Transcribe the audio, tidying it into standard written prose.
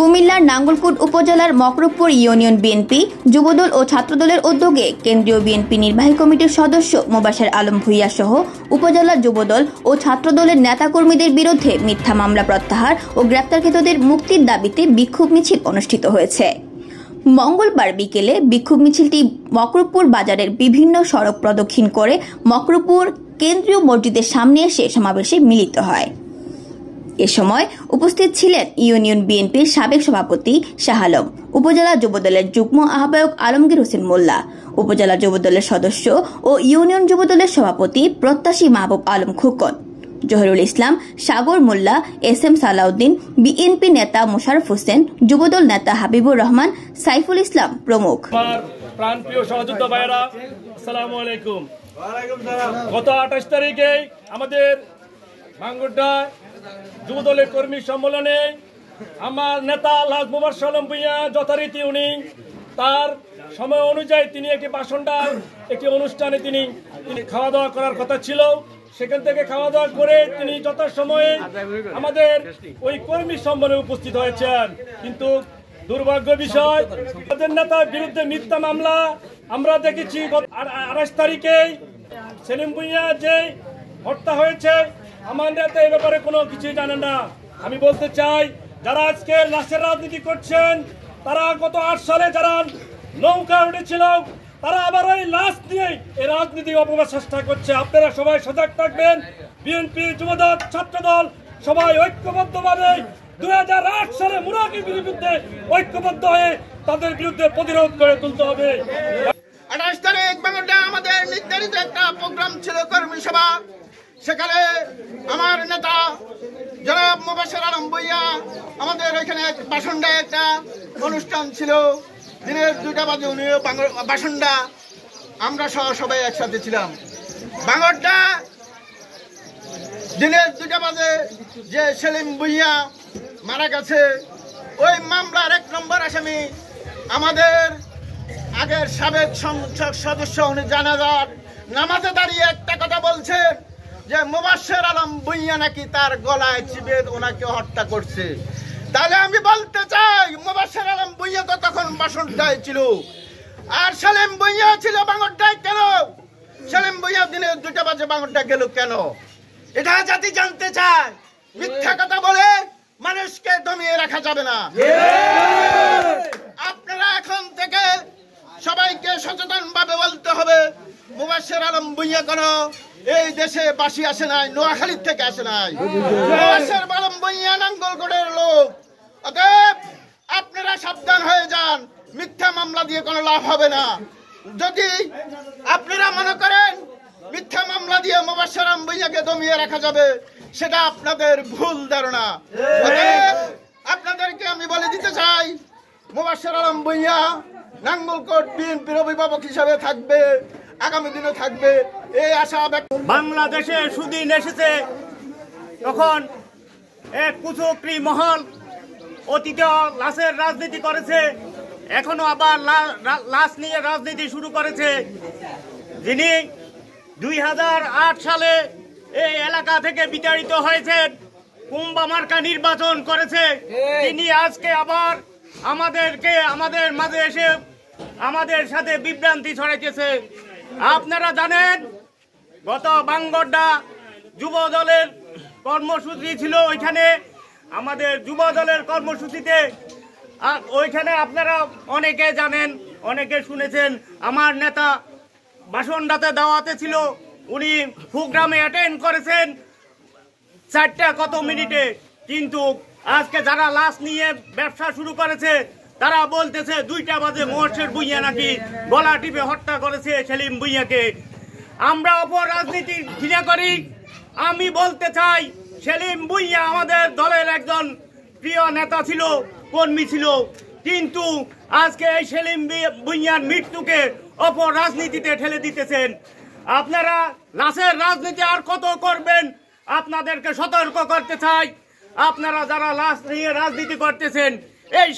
কুমিল্লার নাঙ্গলকোট উপজেলার Mokorobpur union BNP Jubodal ও ছাত্রদলের উদ্যোগে কেন্দ্রীয় বিএনপি নির্বাহী কমিটির সদস্য মোবাশ্বের আলম ভূঁইয়া সহ উপজেলা যুবদল ও ছাত্রদলের নেতাকর্মীদের বিরুদ্ধে মিথ্যা মামলা প্রত্যাহার ও গ্রেপ্তারকৃতদের মুক্তির দাবিতে বিক্ষোভ মিছিল অনুষ্ঠিত হয়েছে। মঙ্গলবার বিকেলে বিক্ষোভ মিছিলটি মকরবপুর বাজারের বিভিন্ন সড়ক প্রদক্ষিণ করে মকরবপুর কেন্দ্রীয় মসজিদের সামনে এসে সমাবেশে মিলিত হয়। এ সময় উপস্থিত ছিলেন ইউনিয়ন বিএনপির সাবেক সভাপতি শাহ আলম, উপজেলা যুবদলের যুগ্ম আহ্বায়ক আলমগীর হোসেন মোল্লা, উপজেলা যুবদলের সদস্য ও ইউনিয়ন যুবদলের সভাপতি প্রত্যাশী মাহবুব আলম খোকন, জহিরুল ইসলাম, সাগর মোল্লা, এস.এম. সালাউদ্দিন, বিএনপি নেতা মোশাররফ হোসেন, যুবদল নেতা হাবিবুর রহমান, সাইফুল ইসলাম প্রমুখ। প্রাণপ্রিয় সহযোদ্ধা ভাইয়েরা, আসসালামু আলাইকুম। গত 28 তারিখে আমাদের ভাঙ্গুরডা যুবদলের কর্মী সম্মেলনে আমার নেতা আলহাজ মোবাশ্বের আলম ভূঁইয়া যথারীতি উনি তার সময় অনুযায়ী তিনি একটি অনুষ্ঠানে তিনি খাওয়া দাওয়া করার কথা ছিল। সেখান থেকে খাওয়া দাওয়া করে তিনি যথাসময়ে আমাদের ওই কর্মী সম্মেলনে উপস্থিত হয়েছেন। কিন্তু দুর্ভাগ্য বিষয়, আমাদের নেতার বিরুদ্ধে মিথ্যা মামলা আমরা দেখেছি। 28 তারিখে সেলিম ভূঁইয়া যে হত্যা হয়েছে, আমার নেতা এই ব্যাপারে কোনো কিছুই জানেন না। আমি বলতে চাই, যারা আজকে লাশের রাজনীতি করছেন, তারা গত 8 সালে যারা নৌকা উঠেছিল, তারা আবার ওই লাশ নিয়ে এই রাজনীতি অপব্যবহার চেষ্টা করছে। আপনারা সবাই সজাগ থাকবেন। বিএনপি, যুবদল, ছাত্রদল সবাই ঐক্যবদ্ধভাবে 2008 সালে মুরাকির বিরুদ্ধে ঐক্যবদ্ধ হয়ে তাদের বিরুদ্ধে প্রতিরোধ করে তুলতে হবে। 28 তারিখ বাংলাদেশে আমাদের নির্ধারিত একটা প্রোগ্রাম ছিল, কর্মী সভা। সেখানে আমার নেতা জনাব মোবাশ্বের আলম ভূঁইয়া আমাদের এখানে বাসন্ডায় একটা অনুষ্ঠান ছিল। দিনের 2টা বাজে উনি বাসন্ডা, আমরা সবাই একসাথে ছিলাম। বাংলাটা দিনের 2টা বাজে যে সেলিম ভূঁইয়া মারা গেছে, ওই মামলার 1 নম্বর আসামি আমাদের আগের সাবেক সংসদ সদস্য। উনি জানাজার নামাজে দাঁড়িয়ে একটা কথা বলছে যে মোবাশ্বের আলম ভূঁইয়া নাকি তার গলায় চিপে ওনাকে হত্যা করছে। তাহলে আমি বলতে চাই, মোবাশ্বের আলম ভূঁইয়া তো তখন বাসনটায় ছিল, আর সেলিম ভূঁইয়া ছিল বাংলাটায়। কেন সেলিম ভূঁইয়া দিনের 2টা বাজে বাংলাটা গেল কেন? এটা জাতি জানতে চায়। মিথ্যা কথা বলে মানুষকে দমিয়ে রাখা যাবে না। আপনারা এখন থেকে সবাইকে সচেতন ভাবে বলতে হবে, মোবাশ্বের আলম ভূঁইয়া কোন এই দেশে বাসি আসে নাই, নোয়াখালীর থেকে আসে নাই। মোবাশ্বের আলম ভূঁইয়া নাঙ্গলকোটের লোক। অতএব আপনারা সাবধান হয়ে যান, মিথ্যা মামলা দিয়ে কোনো লাভ হবে না। যদি আপনারা মনে করেন মিথ্যা মামলা দিয়ে মোবাশ্বের আলম ভূঁইয়াকে দমিয়ে রাখা যাবে, সেটা আপনাদের ভুল ধারণা। অতএব আপনাদেরকে আমি বলে দিতে চাই, মোবাশ্বের আলম ভূঁইয়া নাঙ্গলকোট বিএনপির অভিভাবক হিসাবে থাকবে, আগামী দিনে থাকবে, এই আশা। বাংলাদেশে সুদিন এসেছে, তখন এক কুচক্রী মহল অতীতে লাশের রাজনীতি করেছে, এখনো আবার লাশ নিয়ে রাজনীতি শুরু করেছে। যিনি 2008 সালে এই এলাকা থেকে বিতাড়িত হয়েছেন, কুম্বা মার্কা নির্বাচন করেছে, তিনি আজকে আবার আমাদের মাঝে এসে আমাদের সাথে বিভ্রান্তি ছড়াইতেছে। আপনারা জানেন, গত বাঙ্গড্ডা যুব দলের কর্মসূচি ছিল, ওইখানে আমাদের যুব দলের কর্মসূচিতে ওইখানে আপনারা অনেকে জানেন, অনেকে শুনেছেন, আমার নেতা বাসন্ডাতে দাওয়াতে ছিল, উনি প্রোগ্রামে অ্যাটেন্ড করেছেন 4টা কত মিনিটে। কিন্তু আজকে যারা লাশ নিয়ে ব্যবসা শুরু করেছে, তারা বলতেছে 2টা বাজে মোবাশ্বের ভূঁইয়া নাকি গলা টিপে হত্যা করেছে সেলিম ভূঁইয়াকে। আমরা অপর রাজনীতি ঘৃণা করি। আমি বলতে চাই, সেলিম ভূঁইয়া আমাদের দলের একজন প্রিয় নেতা ছিল, কর্মী ছিল, কিন্তু আজকে এই সেলিম ভূঁইয়ার মৃত্যুকে অপর রাজনীতিতে ঠেলে দিতেছেন। আপনারা লাশের রাজনীতি আর কত করবেন? আপনাদেরকে সতর্ক করতে চাই, আপনারা যারা লাশ নিয়ে রাজনীতি করতেছেন, এই